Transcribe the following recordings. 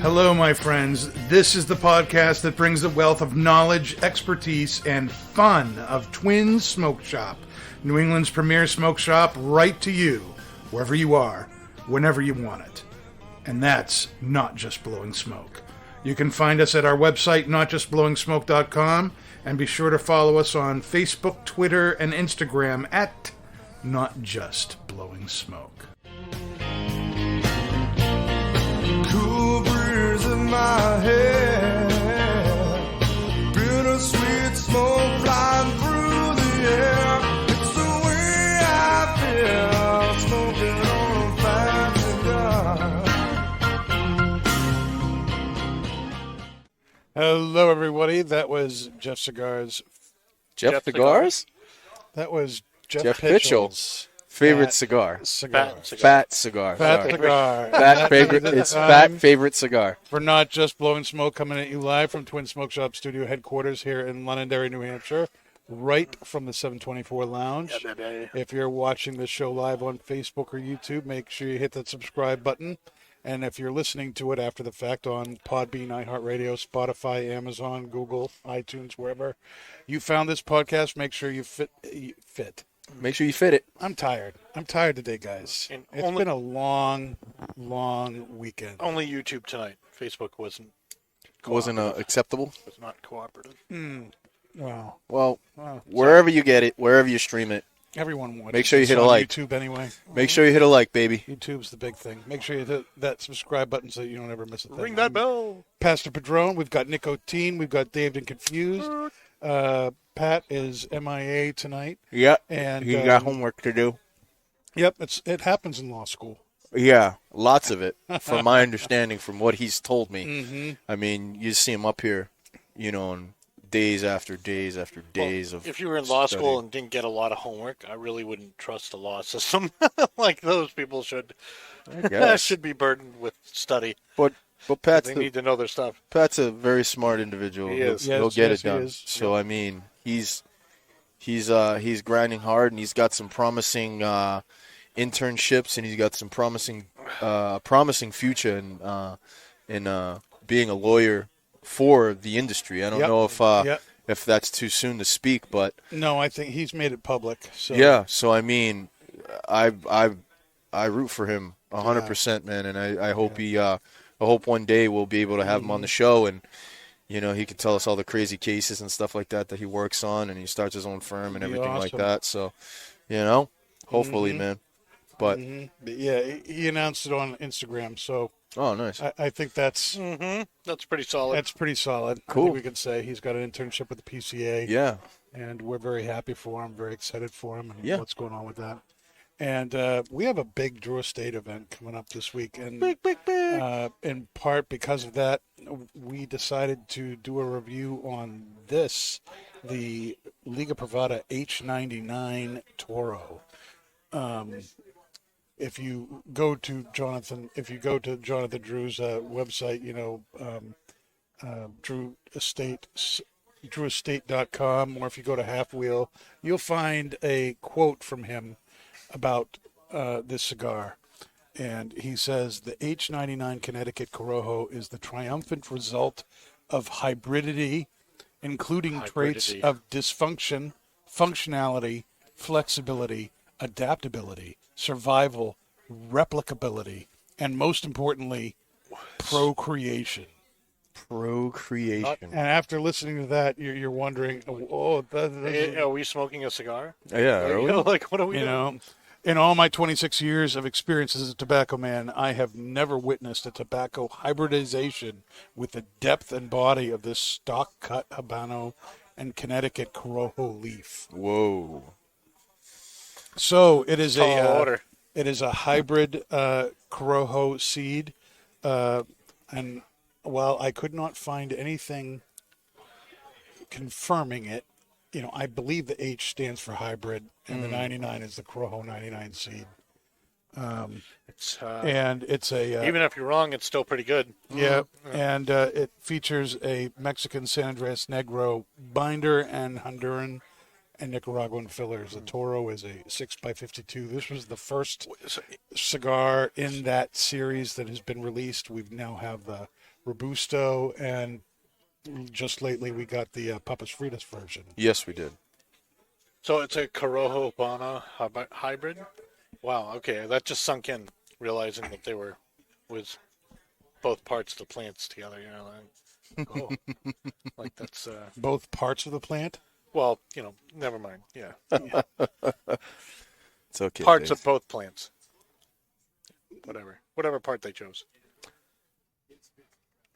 Hello, my friends. This is the podcast that brings the wealth of knowledge, expertise, and fun of Twin Smoke Shop, New England's premier smoke shop, right to you, wherever you are, whenever you want it. And that's not just blowing smoke. You can find us at our website, notjustblowingsmoke.com, and be sure to follow us on Facebook, Twitter, and Instagram at Not Just Blowing Smoke. Cool breeze in my head, bittersweet smoke flying through the air. It's the way I feel, smoking on a fat cigar. Hello, everybody. That was Jeff Cigars. Jeff Cigars? That was Jeff Pitchell's favorite cigar. Fat Fat cigar. Sorry. cigar. Fat favorite. It's fat favorite cigar. For Not Just Blowing Smoke, coming at you live from Twin Smoke Shop Studio headquarters here in Londonderry, New Hampshire, right from the 724 Lounge. If you're watching this show live on Facebook or YouTube, make sure you hit that subscribe button. And if you're listening to it after the fact on Podbean, iHeartRadio, Spotify, Amazon, Google, iTunes, wherever you found this podcast, make sure you fit. Make sure you fit it. I'm tired. I'm tired today, guys. It's been a long, long weekend. Only YouTube tonight. Facebook wasn't Acceptable. was not cooperative. Wow. Well, wherever you get it, wherever you stream it, Everyone watches. Make sure you It's hit a on like. YouTube anyway. make sure you hit a like, baby. YouTube's the big thing. Make sure you hit that subscribe button so you don't ever miss a thing. Ring that bell. Pastor Padron. We've got Nicotine. We've got David and Confused. Pat is MIA tonight. Yeah, And he got homework to do. Yep, it happens in law school. Yeah, lots of it, from my understanding, from what he's told me. Mm-hmm. I mean, you see him up here, on days after days after days of. If you were in law study. school and didn't get a lot of homework, I really wouldn't trust the law system like those people should. I guess. Should be burdened with study. But Pat's They the, need to know their stuff. Pat's a very smart individual. He is. He'll Yes, get yes, it done. he is. So I mean, he's grinding hard, and he's got some promising internships, and he's got some promising future in being a lawyer for the industry. I don't Yep. know if Yep. if that's too soon to speak, but No, I think he's made it public. So yeah. So I mean, I root for him 100%, man, and I hope I hope one day we'll be able to have him on the show, and he can tell us all the crazy cases and stuff like that he works on, and he starts his own firm and Be everything like awesome. that. So, hopefully, man. But But yeah, he announced it on Instagram. So oh, nice. I think that's That's pretty solid. pretty solid. I Cool. think we could say he's got an internship with the PCA. Yeah. And we're very happy for him, very excited for him, and Yeah. what's going on with that. And we have a big Drew Estate event coming up this week, and big. in part because of that, we decided to do a review on the Liga Privada H99 Toro. If you go to Jonathan Drew's website, DrewEstate.com, or if you go to Half Wheel, you'll find a quote from him about this cigar. And he says, the H99 Connecticut Corojo is the triumphant result of hybridity, including traits of dysfunction, functionality, flexibility, adaptability, survival, replicability, and most importantly, procreation. Procreation. And after listening to that, you're wondering, Are we smoking a cigar? Yeah. Are we? Like, what are we doing? In all my 26 years of experience as a tobacco man, I have never witnessed a tobacco hybridization with the depth and body of this stock cut Habano and Connecticut Corojo leaf. Whoa. So it is Tall order. it is a hybrid Corojo seed, and while I could not find anything confirming it, I believe the H stands for hybrid, and the 99 is the Corojo 99 seed. And it's a Even if you're wrong, it's still pretty good. yeah, and it features a Mexican San Andres Negro binder and Honduran and Nicaraguan fillers. The Toro is a 6x52. This was the first cigar in that series that has been released. We now have the Robusto, and just lately we got the Papas Fritas version. Yes, we did. So it's a Corojo Habana hybrid? Wow, okay. That just sunk in, realizing that they were with both parts of the plants together. You know, like, oh, like that's Both parts of the plant? well, never mind. Yeah, It's okay. parts Dave. of both plants. Whatever part they chose.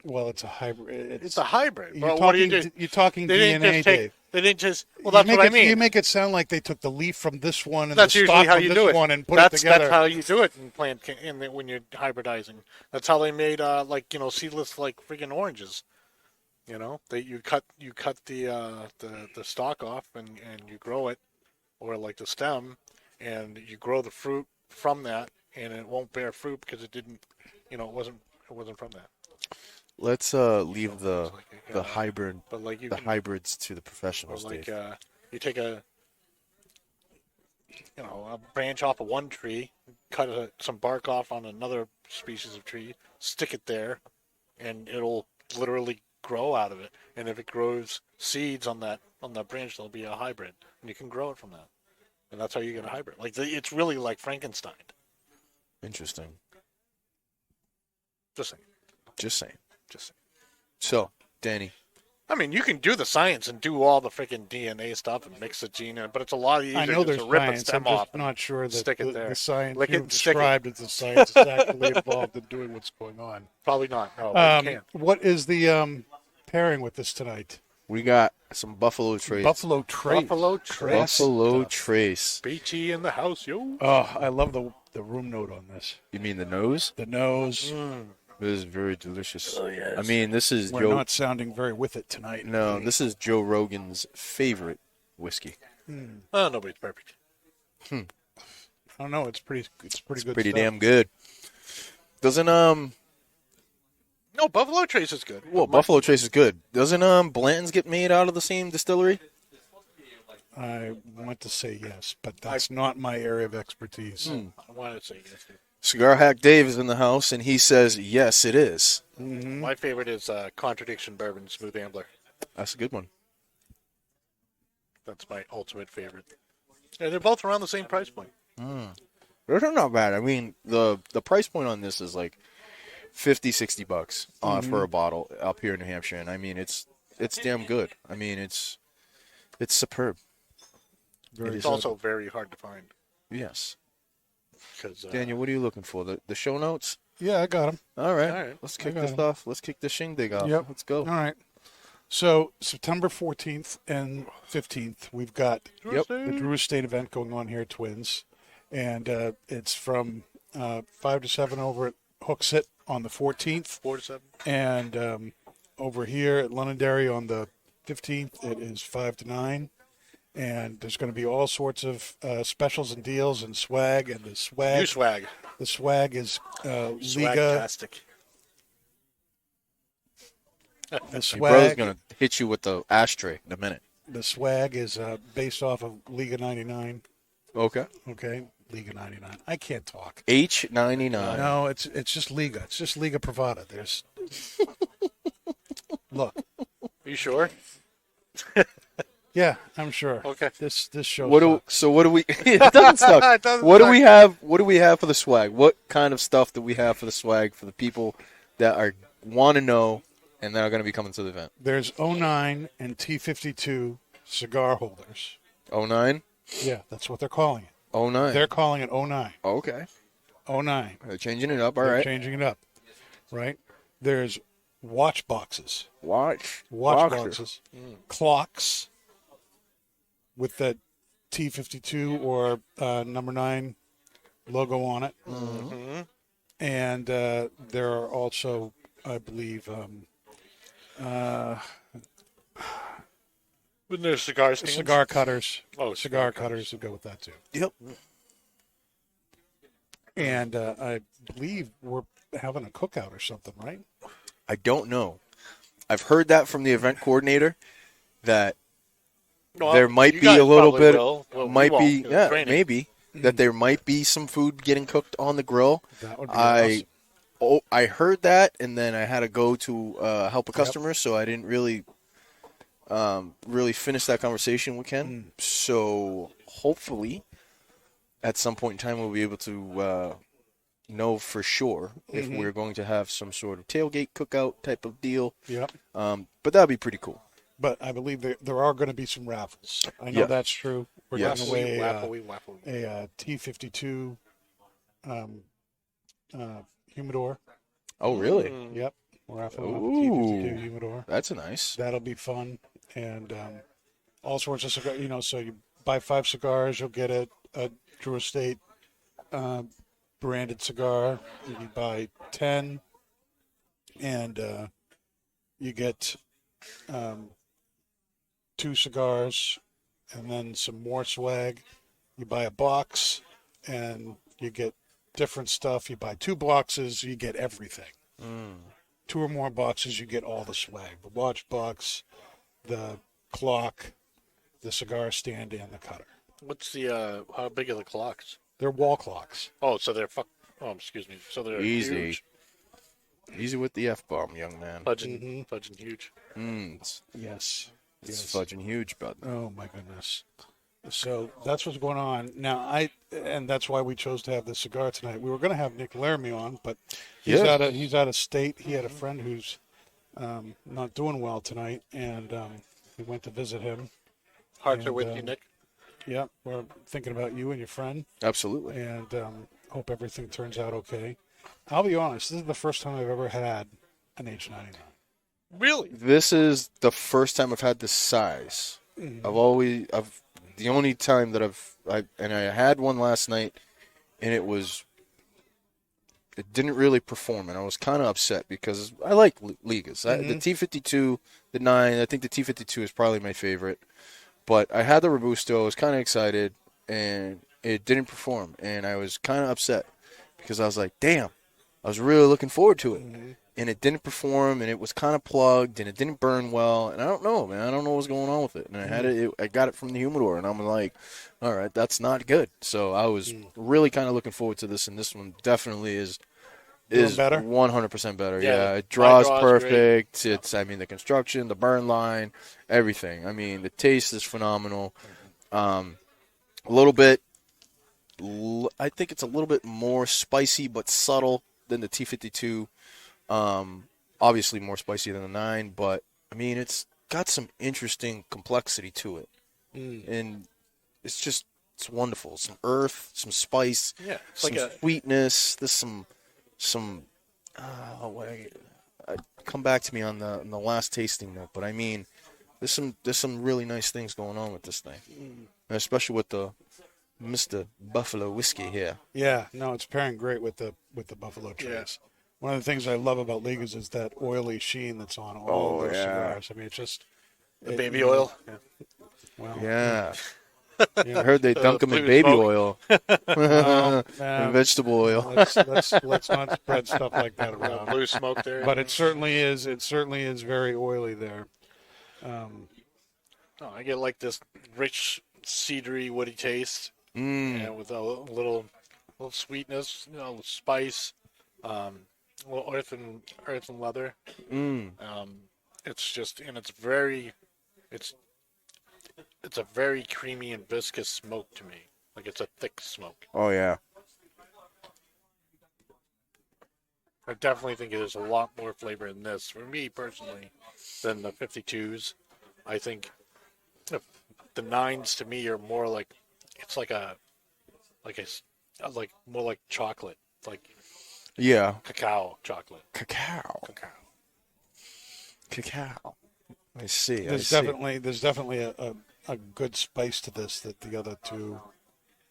Well, it's a hybrid. It's a hybrid. You're Well, talking, what do you do? You're talking They didn't DNA, just take. Dave. They didn't just. Well, You that's make what I it- mean. You make it sound like they took the leaf from this one and That's the usually stock how from you this do it. one and put that's it together. That's how you do it in plant when you're hybridizing. That's how they made seedless like freaking oranges. You cut the stalk off and you grow it, or like the stem, and you grow the fruit from that, and it won't bear fruit because it didn't, it wasn't from that. Let's leave the It's like hybrid But like the hybrids to the or professionals, like Dave. you take a branch off of one tree, cut some bark off on another species of tree, stick it there, and it'll literally grow out of it. And if it grows seeds on that branch, there'll be a hybrid, and you can grow it from that. And that's how you get a hybrid. Like it's really like Frankenstein. Interesting. Just saying. Just saying. Just saying. So, Danny, I mean, you can do the science and do all the freaking DNA stuff and mix the gene in, but it's a lot easier I know just there's to rip a science. stem I'm off. just not sure that stick it there. the science Lick it you've and stick it. described as the science is actually involved in doing what's going on. Probably not. No, but you can't. What is the pairing with this tonight? we got some Buffalo Trace. Buffalo Trace. Buffalo Trace. Buffalo Trace. BT in the house, yo. Oh, I love the room note on this. You mean the nose? The nose. This is very delicious. Oh, yes. I mean, this is We're Joe. not sounding very with it tonight. No, this is Joe Rogan's favorite whiskey. Oh, nobody's perfect. I don't know. It's pretty good. Pretty stuff. damn good. Doesn't No, Buffalo Trace is good. well, Buffalo Trace is good. Doesn't Blanton's get made out of the same distillery? I want to say yes, but that's not my area of expertise. I wanted to say yes. Cigar Hack Dave is in the house, and he says yes, it is. My favorite is Contradiction Bourbon Smooth Ambler. That's a good one. That's my ultimate favorite. Yeah, they're both around the same price point. They're not bad. I mean, the price point on this is like $50-$60 for a bottle up here in New Hampshire, and I mean it's damn good. I mean it's superb. It's also very hard to find. Yes. Because Daniel, what are you looking for? The show notes? Yeah, I got them. All right. All right. Let's kick got this 'em. off. Let's kick the shindig off. Yep. Let's go. All right. So September 14th and 15th, we've got Yep. the Drew Estate event going on here at Twins, and it's from 5 to 7 over at Hooksett on the 14th, 4 to 7. and over here at Londonderry on the 15th, it is 5 to 9. And there's going to be all sorts of specials and deals and swag. And the You swag swag. is Liga. Swag-tastic. The Your brother's swag, gonna hit you with the ashtray in a minute. the swag is based off of Liga 99. Okay. Okay, Liga 99. I can't talk. H99. No, it's just Liga. It's just Liga Privada. There's look. You sure? Yeah, I'm sure. Okay. This show. What do we? It doesn't suck. It doesn't What do suck. we have? What do we have for the swag? What kind of stuff do we have for the swag for the people that want to know and that are going to be coming to the event? There's 09 and T52 cigar holders. 09? Yeah, that's what they're calling it. 09. They're calling it 09. Okay. 09. They're changing it up. All They're right. changing it up. Right? There's watch boxes. Watch Watch boxer. boxes. Clocks with the T52 or number 9 logo on it. Mm-hmm. And there are also, I believe, When there's cigar stands? cigar cutters. Oh, cigar cutters would go with that too. Yep. And I believe we're having a cookout or something, right? I don't know. I've heard that from the event coordinator that Well, there might you be guys a little probably bit, will. Well, we might won't, be, 'cause of training. maybe that there might be some food getting cooked on the grill. That would be I awesome. I heard that, and then I had to go to help a customer, so I didn't really finish that conversation with Ken. So hopefully, at some point in time, we'll be able to know for sure if we're going to have some sort of tailgate cookout type of deal. Yep. But that'd be pretty cool. But I believe there are going to be some raffles. I know Yeah. that's true. We're Yes. giving away Waffle. a T52 humidor. Oh, really? Yep. We're raffling off a Ooh. T52 humidor. That's nice. That'll be fun. And all sorts of cigars. You know, so you buy 5 cigars, you'll get a Drew Estate branded cigar. You buy 10, and you get 2 cigars, and then some more swag. You buy a box, and you get different stuff. You buy 2 boxes, you get everything. 2 or more boxes, you get all the swag. The watch box, the clock, the cigar stand, and the cutter. What's the how big are the clocks? They're wall clocks. Oh, so they're Oh, excuse me. So they're Easy. huge. Easy with the F-bomb, young man. Fudging huge. It's Yes. fudging huge, bud. Oh my goodness. So that's what's going on now. And that's why we chose to have this cigar tonight. We were going to have Nick Laramie on, but he's out of state. He had a friend who's not doing well tonight, and we went to visit him. Hearts are And, with you, Nick. Yeah, we're thinking about you and your friend, Absolutely. and hope everything turns out okay. I'll be honest. This is the first time I've ever had an H99. Really? This is the first time I've had this size. The only time that I had one last night, and it didn't really perform, and I was kind of upset because I like Ligas. The T52, the 9, I think the T52 is probably my favorite. But I had the Robusto, I was kind of excited, and it didn't perform, and I was kind of upset because I was like, damn, I was really looking forward to it. And it didn't perform, and it was kind of plugged, and it didn't burn well, and I don't know, man. I don't know what's going on with it. And I had I got it from the humidor, and I'm like, all right, that's not good. So I was really kind of looking forward to this, and this one definitely is better? 100% better. Yeah, Yeah, it draws draw's perfect. It's, I mean, the construction, the burn line, everything. I mean, the taste is phenomenal. A little bit, I think it's a little bit more spicy but subtle than the T52. Obviously more spicy than the 9, but I mean, it's got some interesting complexity to it. And it's wonderful. Some earth, some spice, Yeah, it's some like sweetness. There's some come back to me on the last tasting note, but I mean, there's some really nice things going on with this thing, and especially with the Mr. Buffalo whiskey here. Yeah, no, it's pairing great with the Buffalo Trace. One of the things I love about Ligas is that oily sheen that's on all those cigars. I mean, it's just the baby oil. Yeah. well, Yeah, yeah. I heard they dunk them in blue baby smoke. oil Well, and vegetable oil. let's not spread stuff like that around. Blue smoke there. But it certainly is very oily there. I get like this rich, cedary, woody taste, and with a little sweetness, spice, little earth and leather. It's just, and it's a very creamy and viscous smoke to me. Like it's a thick smoke. Oh yeah. I definitely think there's a lot more flavor in this, for me personally, than the 52s. I think the 9s to me are more like, it's like more like chocolate, like Yeah. cacao chocolate. Cacao. I see. There's definitely a good spice to this that the other two.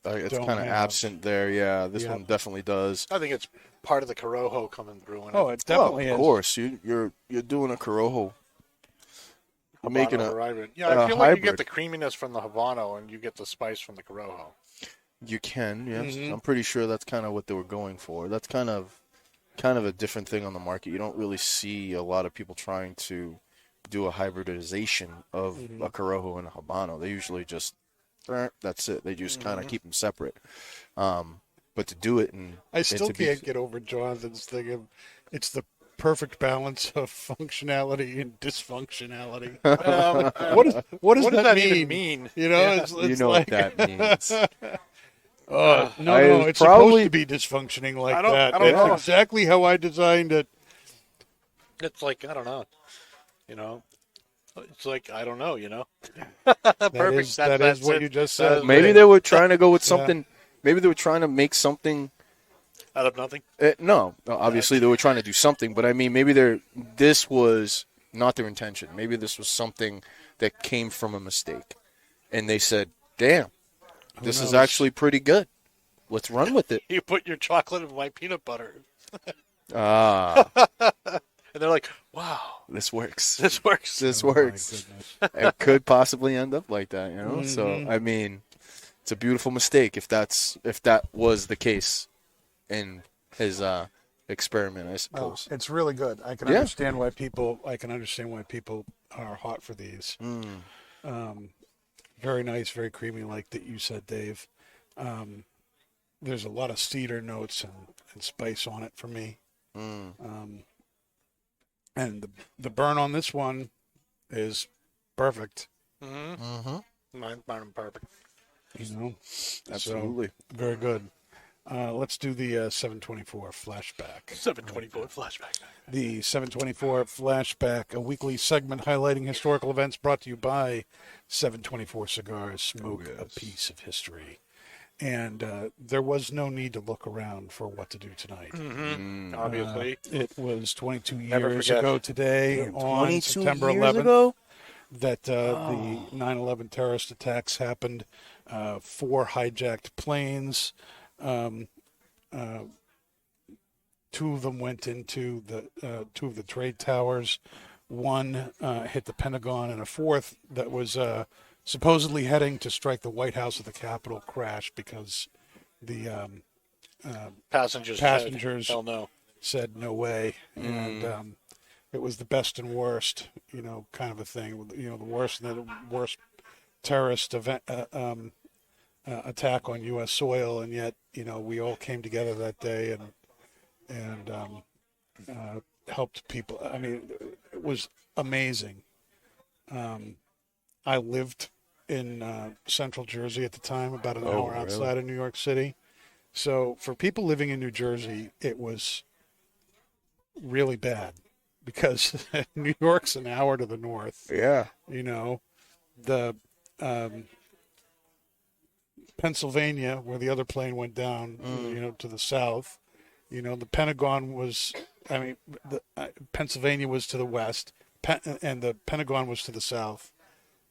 It's don't kind of have. absent there. Yeah, this Yeah. one definitely does. I think it's part of the Corojo coming through. In Oh, it. it definitely of is. course. You're doing a Corojo. You're making Habano a. hybrid. Yeah, I feel like you hybrid. get the creaminess from the Habano and you get the spice from the Corojo. You can, yes. I'm pretty sure that's kind of what they were going for. That's kind of a different thing on the market. You don't really see a lot of people trying to do a hybridization of a Corojo and a Habano. They usually just that's it. They just kind of keep them separate. but to do it and I still to be- can't get over Jonathan's thing of it's the perfect balance of functionality and dysfunctionality. What does that even mean? mean? You know, Yeah. it's you know like, what that means. no, it's probably- supposed to be dysfunctioning like I don't- that. I don't That's know. exactly how I designed it. It's like, I don't know. You know? It's like, I don't know, you know? That is what it. you just That said. is Maybe it. they were trying to go with something. Maybe they were trying to make something. Out of nothing. No, obviously they were trying to do something, but I mean, maybe this was not their intention. Maybe this was something that came from a mistake, and they said, "Damn, this is knows? actually pretty good. Let's run with it." You put your chocolate in my peanut butter. Ah, And they're like, wow, this works. this works. This Oh, my works. goodness. It could possibly end up like that, you know. So Mm-hmm. I mean, it's a beautiful mistake if that was the case in his experiment, I Oh, suppose. it's really good. I can Yeah. understand why people. I can understand why people are hot for these. Very nice, very creamy, like that you said, Dave. There's a lot of cedar notes and spice on it for me. And the burn on this one is perfect. Mine perfect. You know, Absolutely. So, very good. Let's do the 724 flashback. 724 flashback. The 724 Flashback, a weekly segment highlighting historical events brought to you by 724 Cigars. Smoke a piece of history. And there was no need to look around for what to do tonight. Obviously. It was 22 Never years forget. ago today on 22 September years 11th ago? that the 9/11 terrorist attacks happened. 4 hijacked planes. 2 of them went into the 2 of the trade towers. 1 hit the Pentagon, and a 4th that was supposedly heading to strike the White House or the Capitol crashed because the Passengers. Passengers. Hell no. said no way, and it was the best and worst, you know, kind of a thing. You know, the worst and the worst terrorist event attack on U.S. soil, and yet, you know, we all came together that day and helped people. I mean, it was amazing. I lived in central Jersey at the time, about an hour really? outside of New York City. So for people living in New Jersey, it was really bad because New York's an hour to the north. Yeah. You know, the Pennsylvania, where the other plane went down, you know, to the south. You know, the Pentagon was, I mean, Pennsylvania was to the west, and the Pentagon was to the south.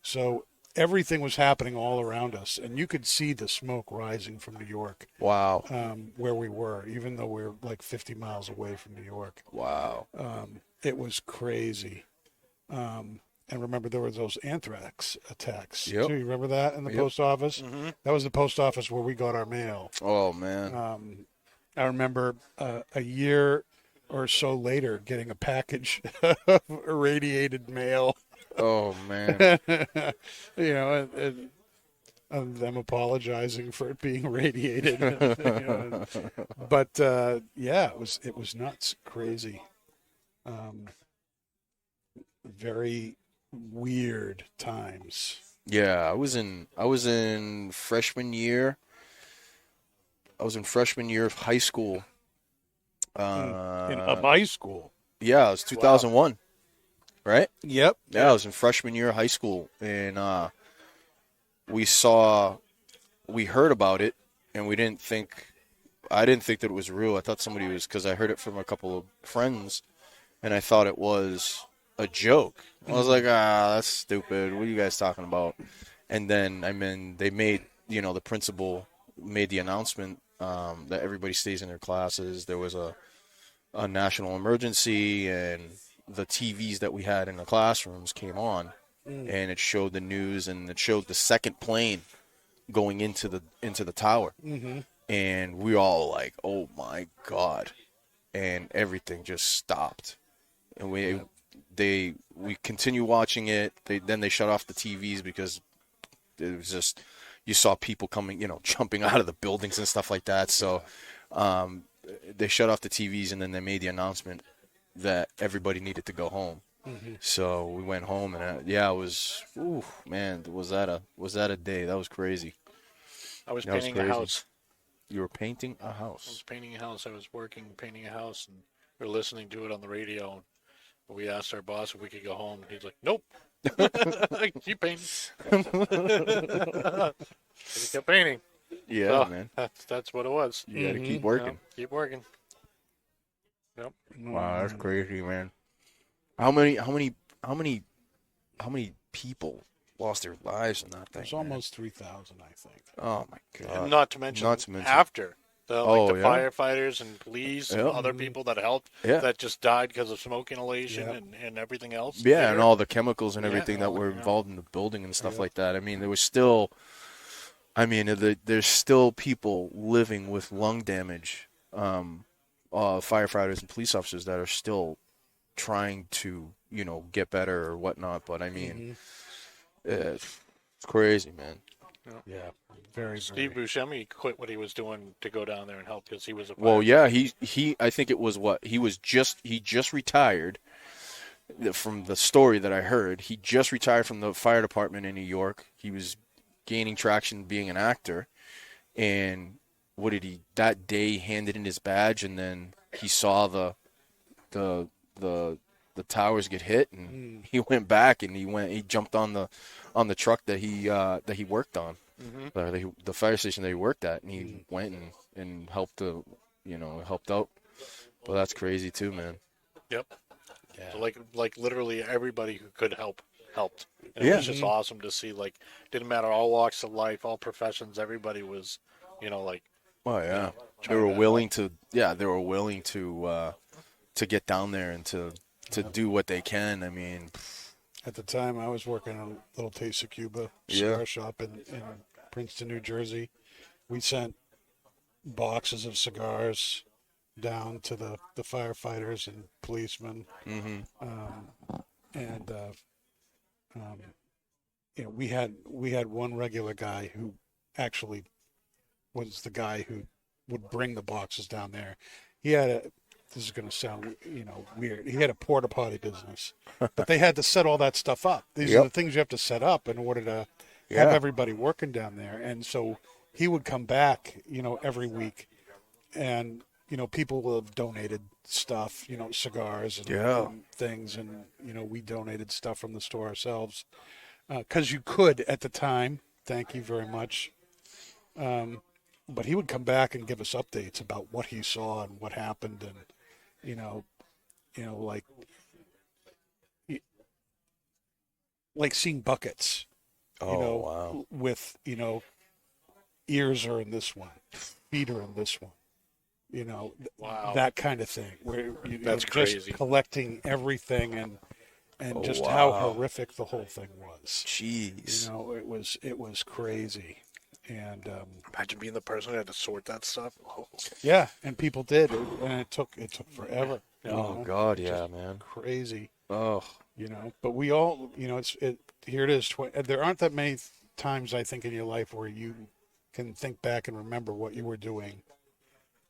So everything was happening all around us, and you could see the smoke rising from New York, Wow. where we were, even though we were like 50 miles away from New York. Wow. It was crazy. And remember, there were those anthrax attacks. Yep. Too. You remember that in the post office? That was the post office where we got our mail. Oh man. I remember a year or so later getting a package of irradiated mail. Oh man. You know, and them apologizing for it being radiated. You know. But yeah, it was nuts, crazy, very weird times. Yeah, I was in freshman year. I was in freshman year of high school. Of high school. Yeah, it was 2001. Right? Yep. Yeah, I was in freshman year of high school, and we heard about it, and I didn't think that it was real. I thought somebody was, because I heard it from a couple of friends, and I thought it was a joke. I was like, that's stupid. What are you guys talking about? And then, I mean, they made, you know, the principal made the announcement that everybody stays in their classes. There was a national emergency, and the TVs that we had in the classrooms came on, and it showed the news, and it showed the second plane going into the tower, and we all like, oh my god, and everything just stopped, and we continue watching it. Then they shut off the TVs because it was just, you saw people coming, jumping out of the buildings and stuff like that. So they shut off the TVs, and then they made the announcement that everybody needed to go home. So we went home, and it was, ooh, man, was that a day? That was crazy. I was That was painting a crazy. house. You were painting a I was house. painting a house. I was working painting a house, and we were listening to it on the radio. And we asked our boss if we could go home. He's like, "Nope, keep painting." He kept painting. Yeah, So, man. That's what it was. You got to keep You working. know, keep working. Yep. Wow, that's crazy, man. How many people lost their lives in that thing? There's man? almost 3,000, I think. Oh my god! And not to mention after the Oh, yeah? firefighters and police and Yep. other people that helped Yeah. that just died because of smoke inhalation Yep. and everything else. Yeah, later. and all the chemicals and Yeah, everything that were yeah. involved in the building and stuff Yeah. like that. I mean, there was still. I mean, there's still people living with lung damage. Firefighters and police officers that are still trying to, get better or whatnot. But I mean, it's crazy, man. Yeah, very, Steve very. Buscemi quit what he was doing to go down there and help because he was a Well, firefighter. yeah, he. I think it was he just retired. From the story that I heard, he just retired from the fire department in New York. He was gaining traction being an actor, and what did he that day handed in his badge, and then he saw the towers get hit, and he went back and he jumped on the truck that he worked on, the fire station that he worked at, and he went and helped helped out. But that's crazy too, man. Yep. Yeah. So like literally everybody who could help helped. And it Yeah. was just awesome to see. Like, didn't matter all walks of life, all professions. Everybody was, like. Oh yeah, they trying were to willing to. Yeah, they were willing to get down there and to do what they can. I mean, At the time, I was working at a Little Taste of Cuba Yeah. cigar shop in Princeton, New Jersey. We sent boxes of cigars down to the firefighters and policemen. And we had one regular guy who actually was the guy who would bring the boxes down there. He had this is going to sound weird. He had a porta potty business, but they had to set all that stuff up. These are the things you have to set up in order to have everybody working down there. And so he would come back, every week, and people will have donated stuff, cigars and things, and we donated stuff from the store ourselves because you could at the time. Thank you very much. But he would come back and give us updates about what he saw and what happened, and like seeing buckets. wow. With ears are in this one, feet are in this one. Wow. That kind of thing. Where That's just crazy. collecting everything and just wow. how horrific the whole thing was. Jeez. It was crazy, and Imagine being the person who had to sort that stuff. Oh. yeah, and people did, and it took forever. Oh God, yeah, man. Crazy. Oh, But we all, here it is. There aren't that many times I think in your life where you can think back and remember what you were doing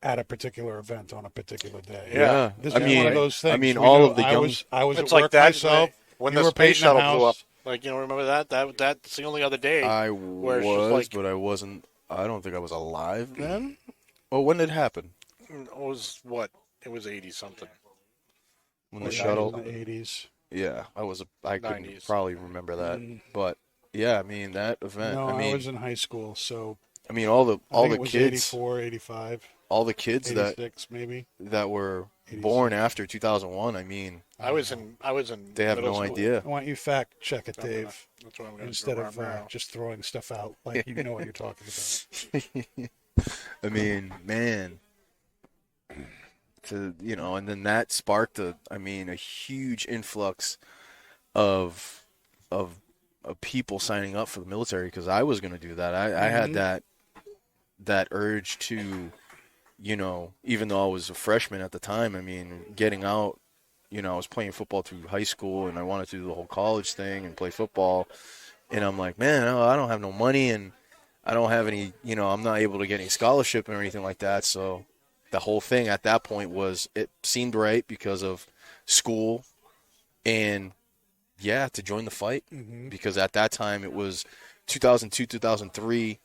at a particular event on a particular day. yeah. This I is mean, one of those things. I mean, We all knew of the I young. was It's at like work that myself. when you the were space painting a shuttle blew up. house. Like, remember that? That's the only other day. I where it's just like- but I wasn't. I don't think I was alive then. Oh, when did it happen? It was what? It was 80 something. When the Back shuttle. in the 80s. Yeah, I couldn't 90s. probably remember that, but yeah, I mean that event. No, I mean, I was in high school, so I mean all I think the it was kids, 84, 85, all the kids that 86 maybe. were born after 2001. I mean, I was in. they have middle no school. idea. I want you fact check it, Dave, That's what I'm going instead to of just throwing stuff out like you know what you're talking about. I mean, man, and then that sparked a huge influx of people signing up for the military because I was going to do that. I had that urge to, even though I was a freshman at the time, I mean, getting out, I was playing football through high school and I wanted to do the whole college thing and play football. And I'm like, man, I don't have no money and I don't have any, I'm not able to get any scholarship or anything like that. So the whole thing at that point was it seemed right because of school and, yeah, to join the fight. Because at that time it was 2002, 2003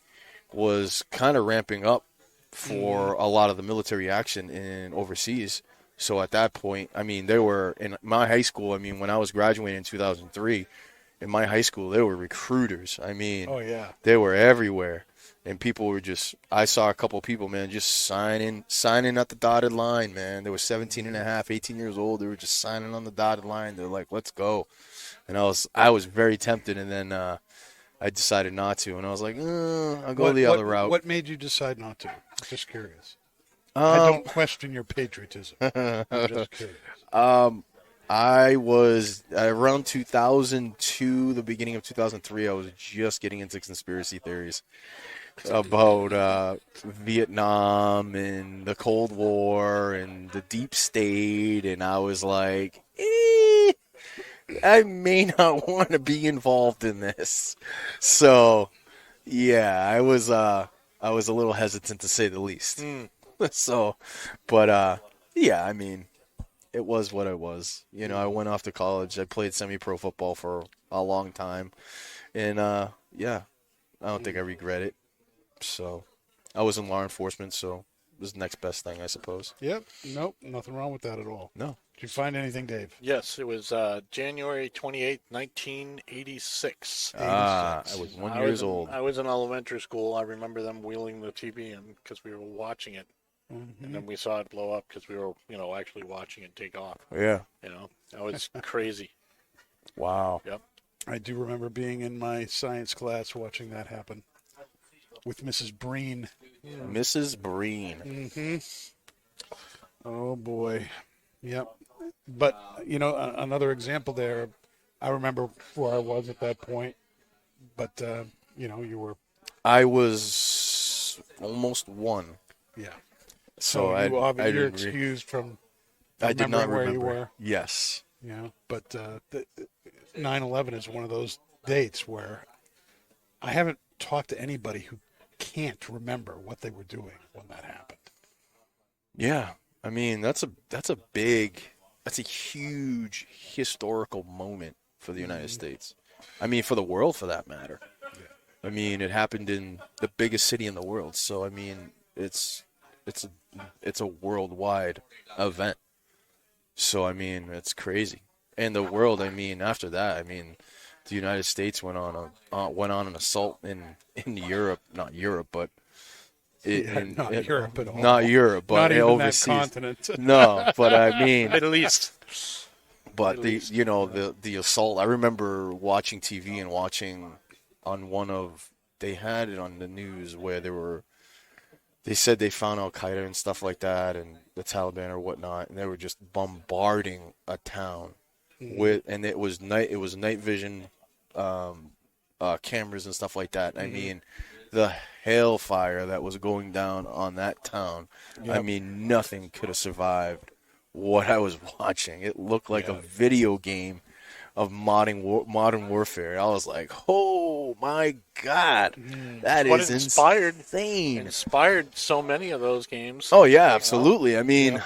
was kind of ramping up for a lot of the military action in overseas. So at that point, I mean, they were in my high school. I mean, when I was graduating in 2003, in my high school, there were recruiters. I mean, Oh yeah. they were everywhere. And people were just, I saw a couple of people, man, just signing at the dotted line, man. They were 17 and a half, 18 years old. They were just signing on the dotted line. They're like, let's go. And I was very tempted. And then I decided not to. And I was like, I'll go the other route. What made you decide not to? Just curious. I don't question your patriotism. I'm just curious. I was around 2002, the beginning of 2003. I was just getting into conspiracy theories about Vietnam and the Cold War and the deep state, and I was like, I may not want to be involved in this. So, yeah, I was a little hesitant to say the least. So, but yeah, I mean, it was what it was. I went off to college. I played semi-pro football for a long time. And, yeah, I don't think I regret it. So, I was in law enforcement, so it was the next best thing, I suppose. Yep. Nope. Nothing wrong with that at all. No. Did you find anything, Dave? Yes, it was January 28th, 1986. I was 1 year old. I was in elementary school. I remember them wheeling the TV in because we were watching it. And then we saw it blow up because we were, actually watching it take off. Yeah. That was crazy. Wow. Yep. I do remember being in my science class watching that happen with Mrs. Breen. Mrs. Breen. Oh boy. Yep. But another example there. I remember where I was at that point, but you were. I was almost one. Yeah. So you're excused from. I did not where remember. you were. Yes. But 9/11 is one of those dates where I haven't talked to anybody who can't remember what they were doing when that happened. Yeah. I mean, that's a huge historical moment for the United States. I mean, for the world, for that matter. I mean, it happened in the biggest city in the world. So, I mean, it's a worldwide event. So, I mean, it's crazy. And the world, I mean, after that, I mean, the United States went on an assault in Europe, not Europe, but not Europe at all. Not Europe, but not even overseas. that continent. No, but I mean, Middle East. but the assault. I remember watching TV and watching on they had it on the news where they said they found Al Qaeda and stuff like that and the Taliban or whatnot, and they were just bombarding a town and it was night vision cameras and stuff like that. I mean, the hellfire that was going down on that town. Yep. I mean, nothing could have survived what I was watching. It looked like a video game of modern warfare. I was like, oh my God, that is insane. Inspired so many of those games. Oh yeah, absolutely. I mean,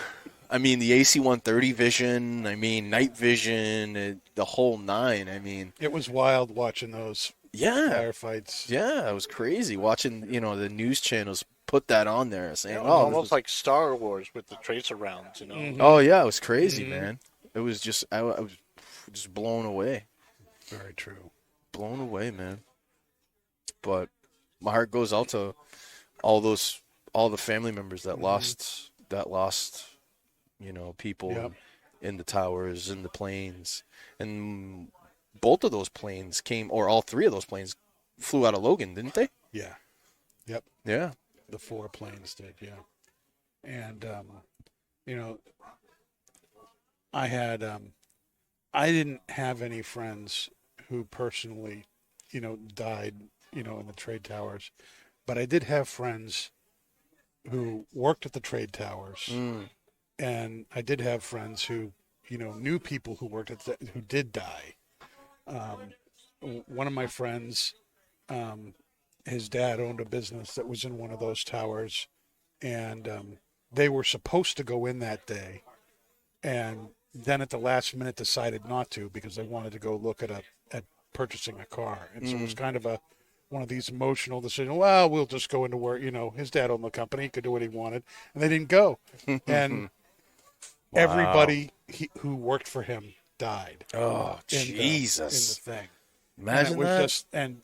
the AC-130 vision. I mean, night vision. The whole nine. I mean, it was wild watching those firefights. Yeah, it was crazy watching. The news channels put that on there, saying, almost like Star Wars with the tracer rounds. Oh yeah, it was crazy, man. It was just I was just blown away. Very true. Blown away, man. But my heart goes out to all the family members that lost, people in the towers, in the planes. And both of those planes all three of those planes flew out of Logan, didn't they? Yeah. Yep. Yeah. The 4 planes did, yeah. And, I didn't have any friends who personally, died, in the trade towers. But I did have friends who worked at the trade towers. And I did have friends who, knew people who worked who did die. One of my friends, his dad owned a business that was in one of those towers, and they were supposed to go in that day, and then at the last minute decided not to because they wanted to go look at purchasing a car, and so it was kind of one of these emotional decisions. Well, we'll just go into work. His dad owned the company; he could do what he wanted, and they didn't go, and everybody who worked for him died. Oh, Jesus! In the thing. Imagine and it was that. just, and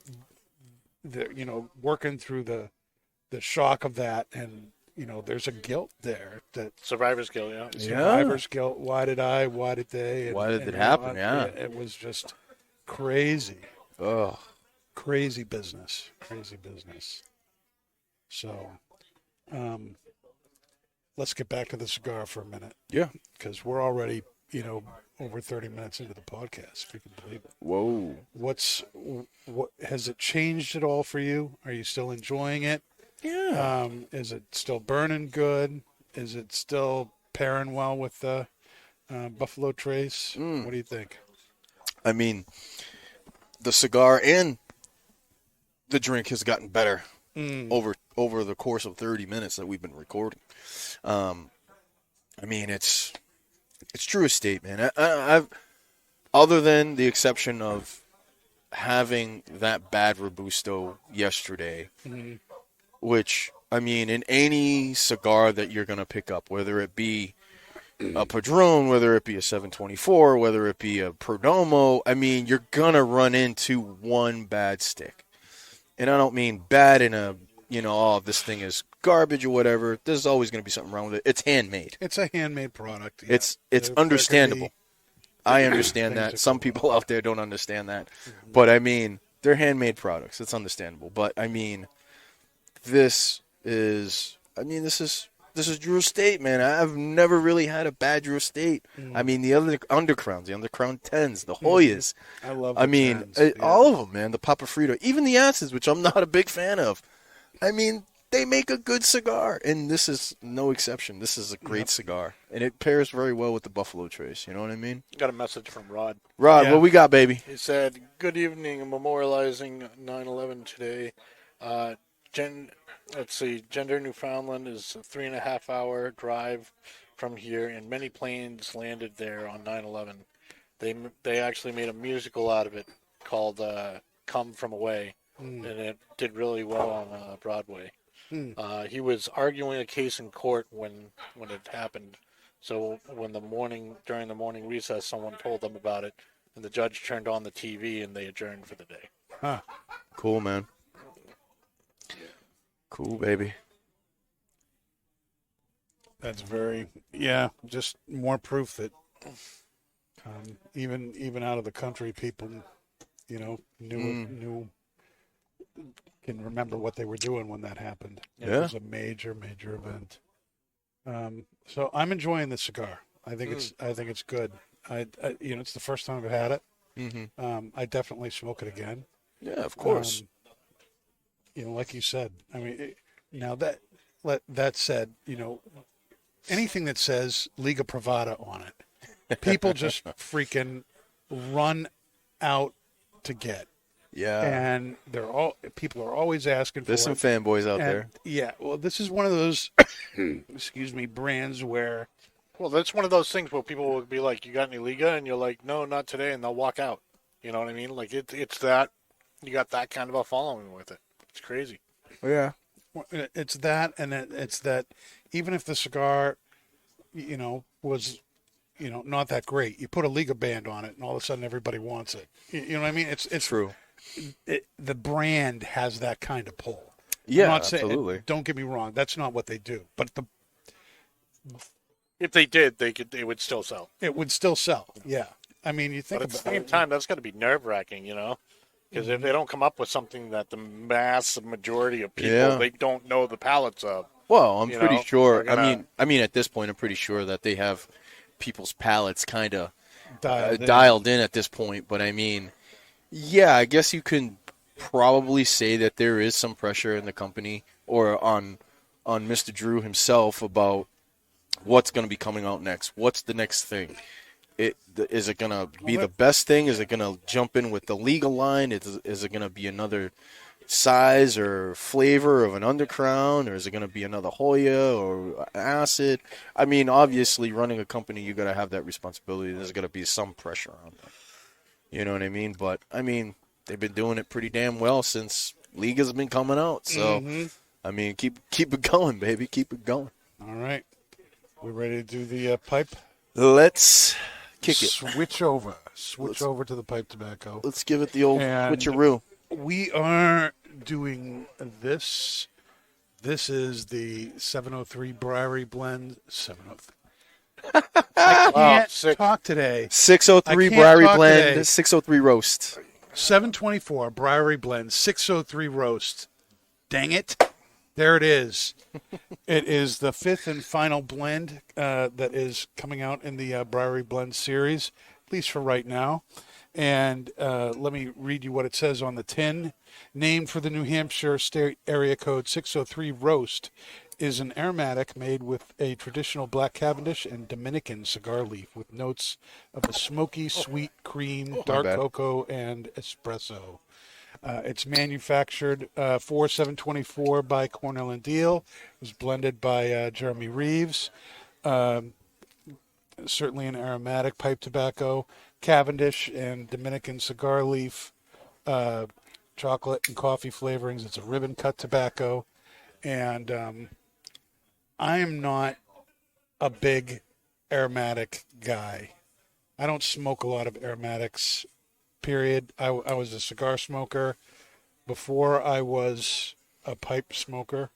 working through the shock of that, and there's a guilt there that Survivor's guilt, yeah. survivor's guilt. Why did I? Why did they? Why did it happen? Yeah, it was just crazy. Oh, Crazy business. So, let's get back to the cigar for a minute. yeah. Because we're already, over 30 minutes into the podcast. If you can believe it. Whoa. What has it changed at all for you? Are you still enjoying it? Yeah. Is it still burning good? Is it still pairing well with the Buffalo Trace? What do you think? I mean, the cigar and the drink has gotten better over the course of 30 minutes that we've been recording. I mean, it's true estate, man. I've other than the exception of having that bad Robusto yesterday, which, I mean, in any cigar that you're going to pick up, whether it be a Padron, whether it be a 724, whether it be a Perdomo, I mean, you're going to run into one bad stick. And I don't mean bad in a, this thing is garbage or whatever. There's always going to be something wrong with it. It's handmade. It's a handmade product. Yeah. It's understandable. I understand that. Some people out there don't understand that. But, I mean, they're handmade products. It's understandable. But, I mean, this is Drew Estate, man. I've never really had a bad Drew Estate. I mean, the other undercrowns, the Undercrown 10s, the Hoyas. I love I the mean, 10s, yeah. all of them, man. The Papa Frito, even the acids, which I'm not a big fan of. I mean, they make a good cigar, and this is no exception. This is a great cigar, and it pairs very well with the Buffalo Trace. You know what I mean? Got a message from Rod. Rod, Yeah. what we got, baby? He said, "Good evening, memorializing 9/11 today. Gender Newfoundland is a 3.5-hour drive from here, and many planes landed there on 9/11. They actually made a musical out of it called "Come From Away," and it did really well on Broadway. He was arguing a case in court when it happened. So during the morning recess, someone told them about it, and the judge turned on the TV, and they adjourned for the day. Huh. Cool, man. Cool, baby. That's just more proof that even out of the country, people, knew can remember what they were doing when that happened. Yeah. It was a major, major event. So I'm enjoying the cigar. I think it's good. It's the first time I've had it. Mm-hmm. I definitely smoke it again. Yeah, of course. Like you said, I mean, now that said, anything that says Liga Privada on it, people just freaking run out to get. Yeah. And people are always asking for There's some it. fanboys out there. Yeah, well, this is one of those, brands where, Well, that's one of those things where people will be like, "You got any Liga?" And you're like, "No, not today," and they'll walk out. You know what I mean? Like it's that you got that kind of a following with it. It's crazy. Yeah. it's that, and it's that even if the cigar, was, not that great, you put a Liga band on it, and all of a sudden everybody wants it. You know what I mean? It's True. The brand has that kind of pull. Yeah, I'm not saying, absolutely. don't get me wrong, that's not what they do, but If they did, they would still sell. it would still sell. Yeah, I mean, you think But at the about same time, that's got to be nerve-wracking, because if they don't come up with something that the massive majority of people they don't know the palates of. Well, I'm pretty sure. they're gonna- I mean, at this point, I'm pretty sure that they have people's palates kind of dialed in. in at this point. But I mean, yeah, I guess you can probably say that there is some pressure in the company or on Mr. Drew himself about what's going to be coming out next. What's the next thing? Is it going to be the best thing? Is it going to jump in with the legal line? Is it going to be another size or flavor of an Undercrown, or is it going to be another Hoya or Acid? I mean, obviously, running a company, you got to have that responsibility. There's going to be some pressure on them. You know what I mean? But I mean, they've been doing it pretty damn well since Liga's been coming out. So, I mean, keep it going, baby. Keep it going. All right. We ready to do the pipe? Let's kick it. Switch over to the pipe tobacco. Let's give it the old And switcheroo. we are doing this. This is the 703 Briary Blend. 703. I can't sick. talk today. 603 I can't Briary talk Blend, today. 603 Roast. 724 Briary Blend, 603 Roast. Dang it. There it is. It is the fifth and final blend that is coming out in the Briary Blend series, at least for right now. And let me read you what it says on the tin. Named for the New Hampshire state area code 603 Roast, is an aromatic made with a traditional black Cavendish and Dominican cigar leaf with notes of a smoky, sweet cream, dark bad. cocoa, and espresso. It's manufactured for 724 by Cornell and Deal. It was blended by Jeremy Reeves. Certainly an aromatic pipe tobacco, Cavendish and Dominican cigar leaf, chocolate and coffee flavorings. It's a ribbon cut tobacco. And I am not a big aromatic guy. I don't smoke a lot of aromatics, period. I was a cigar smoker before I was a pipe smoker.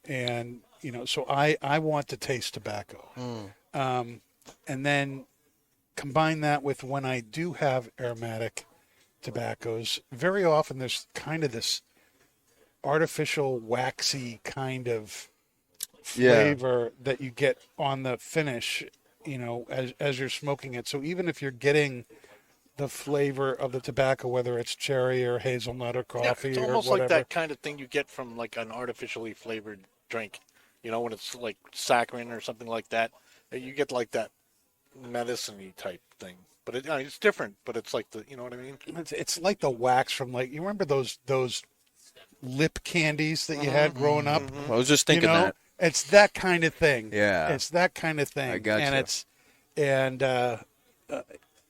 And, you know, so I want to taste tobacco. And then combine that with when I do have aromatic tobaccos, very often there's kind of this artificial waxy kind of flavor that you get on the finish, you know, as you're smoking it. So even if you're getting the flavor of the tobacco, whether it's cherry or hazelnut or coffee it's or almost whatever. like that kind of thing you get from like an artificially flavored drink. You know, when it's like saccharin or something like that, you get like that medicine-y type thing. But it's different. But it's like you know what I mean? It's like the wax from, like, you remember those lip candies that you had growing up? I was just thinking that. It's that kind of thing. Yeah. It's that kind of thing. I got you.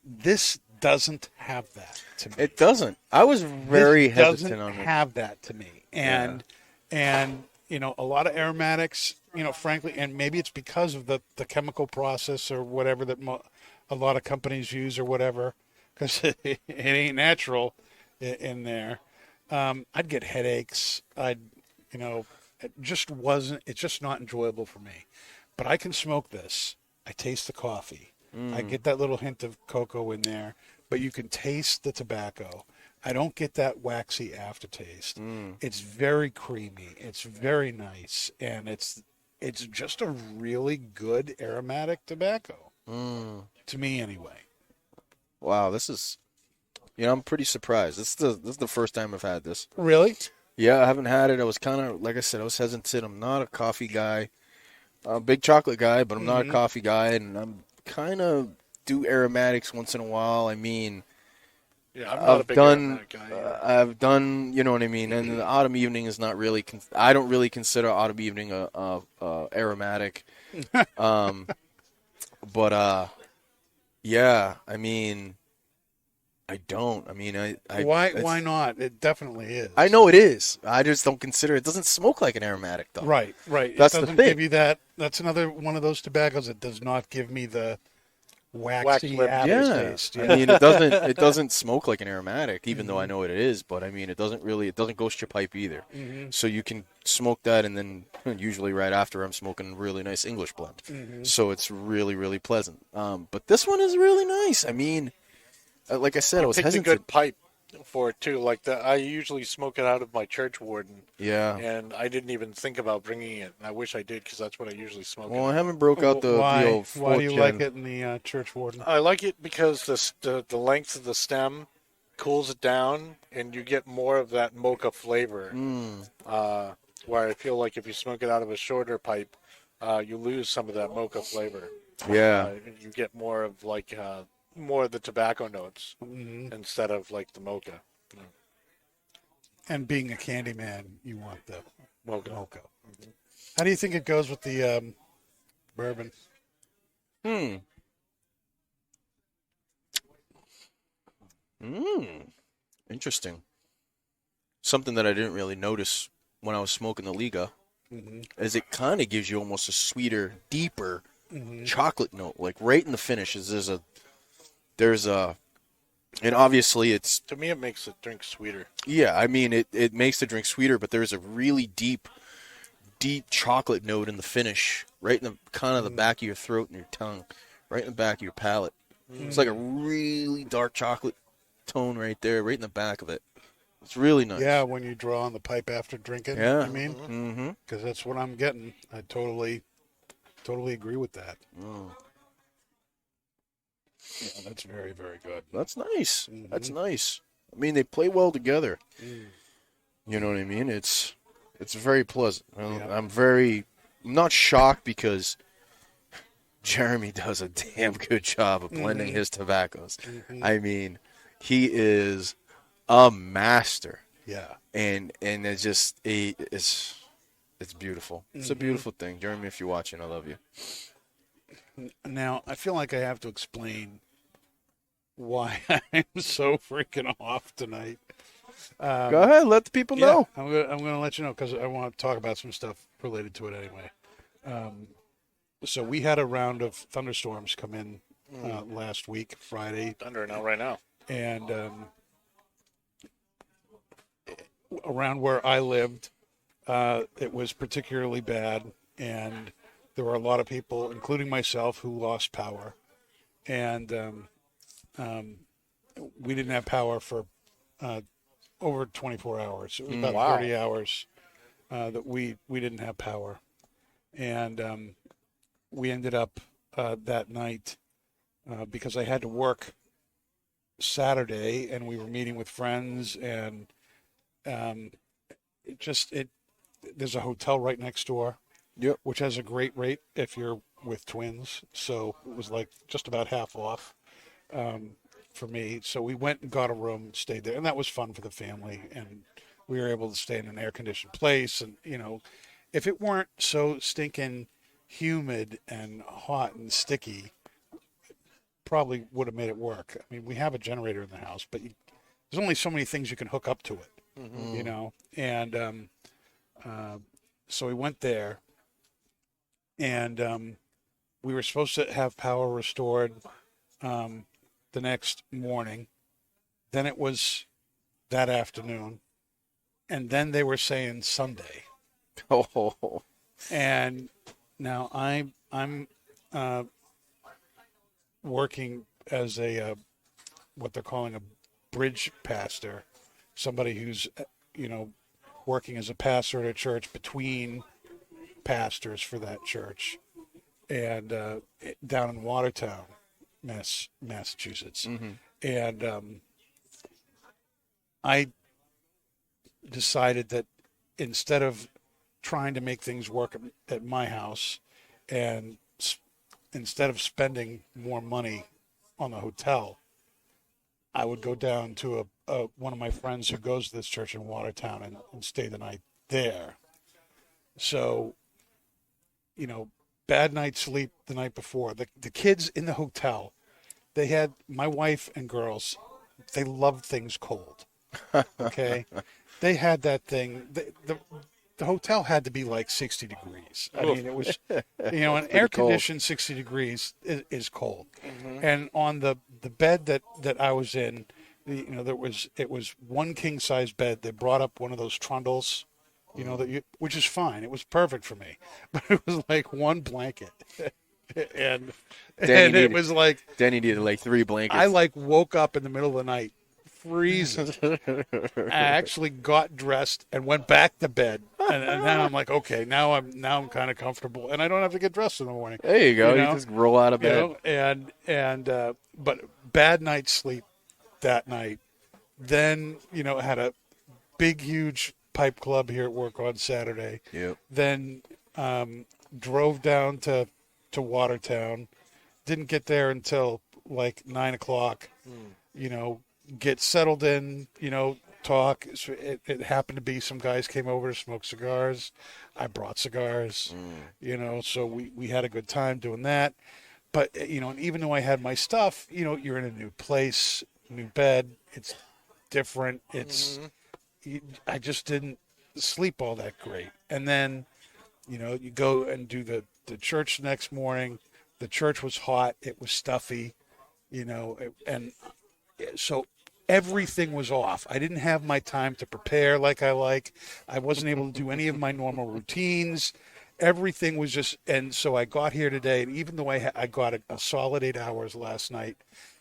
This doesn't have that to me. It doesn't. I was very This hesitant doesn't on it. have that to me. And you know, a lot of aromatics, you know, frankly, and maybe it's because of the chemical process or whatever that a lot of companies use or whatever, because it ain't natural in there. I'd get headaches. You know, it's just not enjoyable for me. But I can smoke this. I taste the coffee. I get that little hint of cocoa in there, but you can taste the tobacco. I don't get that waxy aftertaste. It's very creamy. It's very nice, and it's just a really good aromatic tobacco. To me, anyway. Wow, this is, you know, I'm pretty surprised. This is the first time I've had this. Really? Yeah, I haven't had it. I was kind of, like I said, I was hesitant. I'm not a coffee guy. I'm a big chocolate guy, but I'm not a coffee guy, and I'm kind of do aromatics once in a while. I mean, Yeah, I'm not a big aromatic guy. I've done, you know what I mean. And the autumn evening is not really. I don't really consider autumn evening a aromatic. But yeah, I mean, I don't. I mean, Why not? It definitely is. I know it is. I just don't consider it. Doesn't smoke like an aromatic though. Right. That's it the doesn't thing. give you that. That's another one of those tobaccos that does not give me the waxy lip. aftertaste. I mean, it doesn't smoke like an aromatic, even though I know it is. But I mean, it doesn't ghost your pipe either. So you can smoke that, and then usually right after I'm smoking a really nice English blend. So it's really, really pleasant. But this one is really nice. I mean, like I said, I was Picked a hesitant. good pipe for it too. Like I usually smoke it out of my church warden. Yeah. And I didn't even think about bringing it. And I wish I did, because that's what I usually smoke. Well, I haven't broke out the old Why do you 4th like gen. it in the church warden? I like it because the length of the stem cools it down, and you get more of that mocha flavor. Where I feel like if you smoke it out of a shorter pipe, you lose some of that mocha flavor. Yeah. You get more of like more of the tobacco notes instead of like the mocha. And being a candy man, you want the Mocha. mocha. How do you think it goes with the bourbon? Interesting. Something that I didn't really notice when I was smoking the Liga is it kind of gives you almost a sweeter, deeper chocolate note. Like right in the finish is there's a, and obviously it's, To me, it makes the drink sweeter. yeah, I mean, it makes the drink sweeter, but there's a really deep chocolate note in the finish, right in the kind of the back of your throat and your tongue, right in the back of your palate. It's like a really dark chocolate tone right there, right in the back of it. It's really nice. Yeah, when you draw on the pipe after drinking. Yeah. I mean, because that's what I'm getting. I totally agree with that. Yeah, that's very, very good. That's nice. That's nice. I mean, they play well together. You know what I mean? It's very pleasant. I'm not shocked because Jeremy does a damn good job of blending his tobaccos. I mean, he is a master. Yeah. And it's just it's beautiful. It's a beautiful thing. Jeremy, if you're watching, I love you. Now, I feel like I have to explain why I'm so freaking off tonight. Go ahead, let the people know. I'm gonna let you know because I want to talk about some stuff related to it anyway. So we had a round of thunderstorms come in last week, Friday, Thunder now, right now. and around where I lived, it was particularly bad, and there were a lot of people, including myself, who lost power, and we didn't have power for over 24 hours. It was about 30 hours that we didn't have power, and we ended up that night because I had to work Saturday, and we were meeting with friends, and there's a hotel right next door, which has a great rate if you're with twins. So it was like just about half off for me. So we went and got a room, stayed there, and that was fun for the family. And we were able to stay in an air-conditioned place. And if it weren't so stinking humid and hot and sticky, probably would have made it work. I mean, we have a generator in the house, but there's only so many things you can hook up to it. And so we went there, and we were supposed to have power restored the next morning. Then it was that afternoon, and then they were saying Sunday. Oh, And now I'm working as a what they're calling a bridge pastor, somebody who's working as a pastor at a church between pastors for that church, and down in Watertown, Massachusetts. And I decided that instead of trying to make things work at my house, and instead of spending more money on the hotel, I would go down to one of my friends who goes to this church in Watertown and stay the night there. So, bad night's sleep the night before. The kids in the hotel, they had, my wife and girls, they love things cold. Okay? They had that thing. The hotel had to be like 60 degrees. I mean, it was, an air-conditioned 60 degrees is cold. And on the bed that I was in, it was one king-size bed. They brought up one of those trundles, which is fine. It was perfect for me. But it was like one blanket. and it was like... then you needed like 3 blankets. I woke up in the middle of the night freezing. I actually got dressed and went back to bed, and then I'm like, okay, now I'm kind of comfortable, and I don't have to get dressed in the morning. There you go. You just roll out of bed. But bad night's sleep that night. Then had a big huge pipe club here at work on Saturday. Yep. Then drove down to Watertown. Didn't get there until like 9 o'clock. Get settled in, talk. So it happened to be some guys came over to smoke cigars. I brought cigars, so we had a good time doing that. But, and even though I had my stuff, you're in a new place, new bed. It's different. I just didn't sleep all that great. And then, you go and do the church the next morning. The church was hot. It was stuffy, and so everything was off. I didn't have my time to prepare like I like. I wasn't able to do any of my normal routines. Everything was just, and so I got here today, and even though I got a solid 8 hours last night,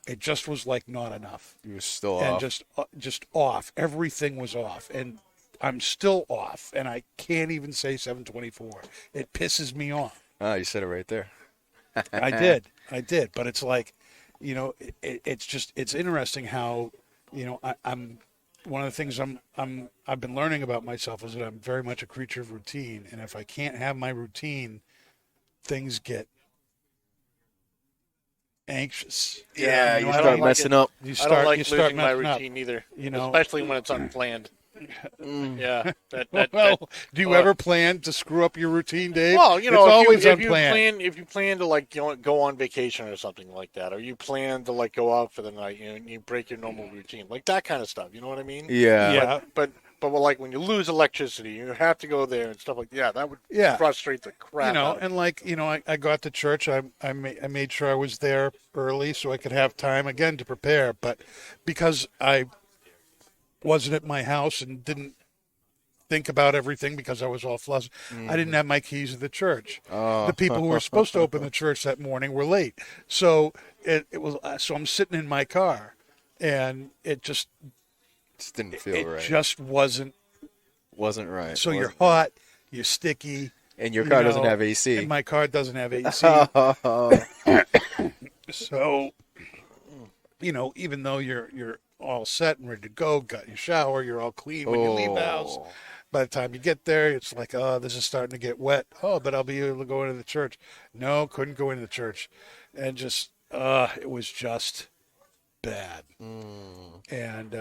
it just was like not enough. You were still And off. just off. Everything was off, and I'm still off, and I can't even say 724. It pisses me off. Ah, you said it right there. I did, but it's like, it's interesting how, I'm one of the things I've been learning about myself is that I'm very much a creature of routine, and if I can't have my routine, things get anxious. Yeah, you I start don't like messing up. You I start, don't like you start losing my messing up. routine either, You know, especially when it's unplanned. Yeah. Well, do you ever plan to screw up your routine, Dave? Well, it's always if unplanned. you plan to like go on vacation or something like that, or you plan to like go out for the night, and you break your normal routine, like that kind of stuff. You know what I mean? Yeah. Yeah. But like when you lose electricity, you have to go there and stuff like that would Yeah. frustrate the crap. out of me. And like, I got to church. I made sure I was there early so I could have time again to prepare. But because I wasn't at my house and didn't think about everything because I was all flustered, I didn't have my keys to the church. Oh. The people who were supposed to open the church that morning were late. So so I'm sitting in my car, and it just Didn't feel right. just wasn't. Wasn't right. So you're hot, you're sticky. And your car doesn't have AC. And my car doesn't have AC. So, even though you're all set and ready to go, got your shower, you're all clean when you leave the house. By the time you get there, it's like, oh, this is starting to get wet. Oh, but I'll be able to go into the church. No, couldn't go into the church. And just, it was just bad. And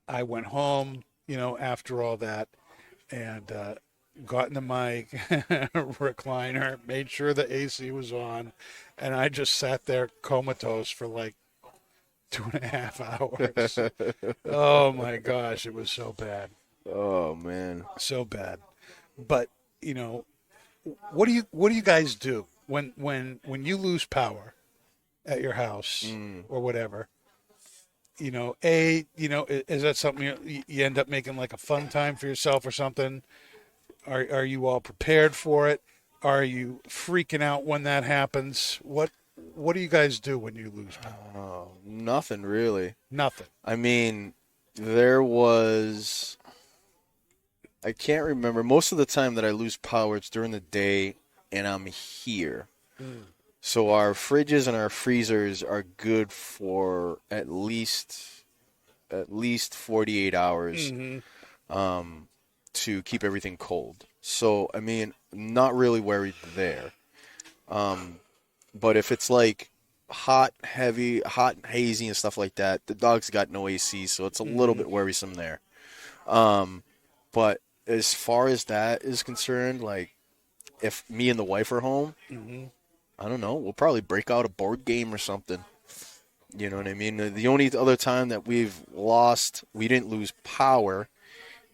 I went home, after all that, and got into my recliner, made sure the AC was on, and I just sat there comatose for like 2.5 hours. Oh my gosh, it was so bad. Oh man. So bad. But, what do you guys do when you lose power at your house or whatever? Is that something you end up making like a fun time for yourself or something? Are you all prepared for it? Are you freaking out when that happens? What do you guys do when you lose power? Oh, nothing really. Nothing. I mean, there was. I can't remember. Most of the time that I lose power, it's during the day, and I'm here. So our fridges and our freezers are good for at least 48 hours to keep everything cold. So, I mean, not really worried there. But if it's like hot and hazy and stuff like that, the dog's got no AC, so it's a little bit worrisome there. But as far as that is concerned, like if me and the wife are home, I don't know, we'll probably break out a board game or something. You know what I mean? The only other time that we didn't lose power,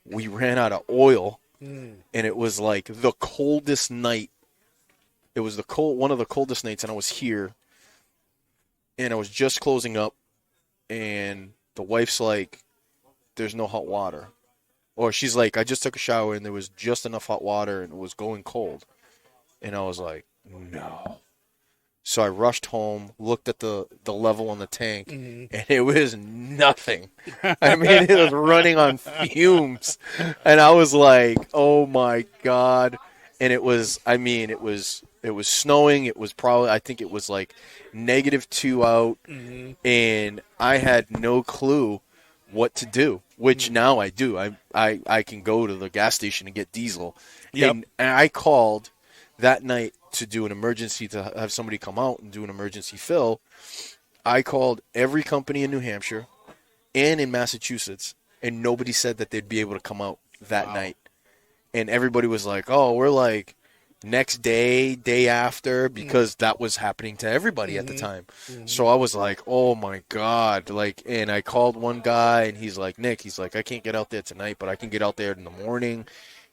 we ran out of oil, and it was like the coldest night. It was one of the coldest nights, and I was here, and I was just closing up, and the wife's like, "There's no hot water," or she's like, "I just took a shower, and there was just enough hot water, and it was going cold," and I was like, "No." So I rushed home, looked at the level on the tank, and it was nothing. I mean, it was running on fumes. And I was like, oh, my God. And it was snowing. It was probably, I think it was like -2 out. And I had no clue what to do, which now I do. I can go to the gas station and get diesel. Yep. And I called that night to do an emergency, to have somebody come out and do an emergency fill. I called every company in New Hampshire, and in Massachusetts, and nobody said that they'd be able to come out that night. And everybody was like, "Oh, we're like next day, day after," because that was happening to everybody at the time. So I was like, "Oh my God!" Like, and I called one guy, and he's like, "Nick," he's like, "I can't get out there tonight, but I can get out there in the morning."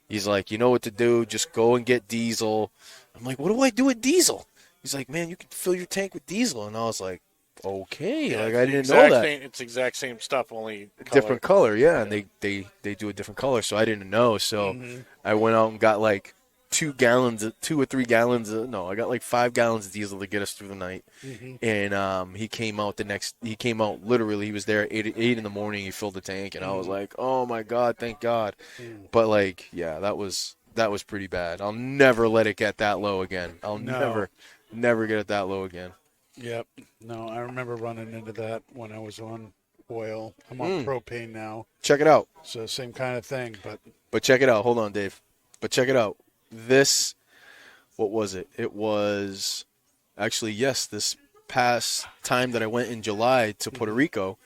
He's like, "You know what to do? Just go and get diesel." I'm like, "What do I do with diesel?" He's like, "Man, you can fill your tank with diesel." And I was like, "Okay," like I didn't know that. It's the exact same stuff, only Different color, yeah. And they do a different color, so I didn't know. So I went out and got like 2 or 3 gallons. I got like 5 gallons of diesel to get us through the night. And he came out literally. He was there at 8 in the morning. He filled the tank, and I was like, "Oh my God, thank God." But like, yeah, that was pretty bad. I'll never let it get that low again. I'll never get it that low again. Yep. No, I remember running into that when I was on oil. I'm on propane now, Check it out. so same kind of thing. But check it out. Hold on, Dave. But check it out. What was it? It was actually, yes, this past time that I went in July to Puerto Rico,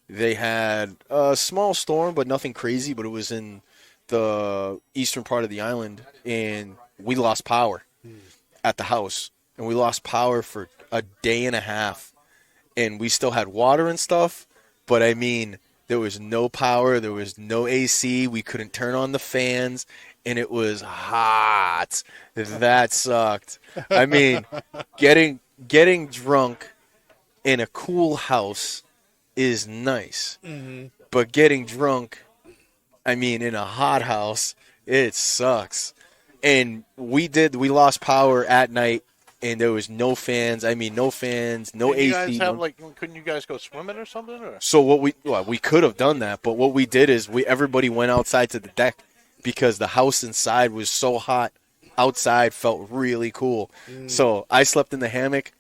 they had a small storm, but nothing crazy, but it was in the eastern part of the island, and we lost power at the house. And we lost power for a day and a half. And we still had water and stuff, but I mean, there was no power, there was no AC, we couldn't turn on the fans, and it was hot. That sucked. I mean, getting drunk in a cool house is nice, but getting drunk, I mean, in a hot house, it sucks. And we lost power at night, and there was no fans. I mean, no fans, no AC. You guys have couldn't you guys go swimming or something? Or? So we could have done that, but what we did is everybody went outside to the deck because the house inside was so hot. Outside felt really cool. So I slept in the hammock.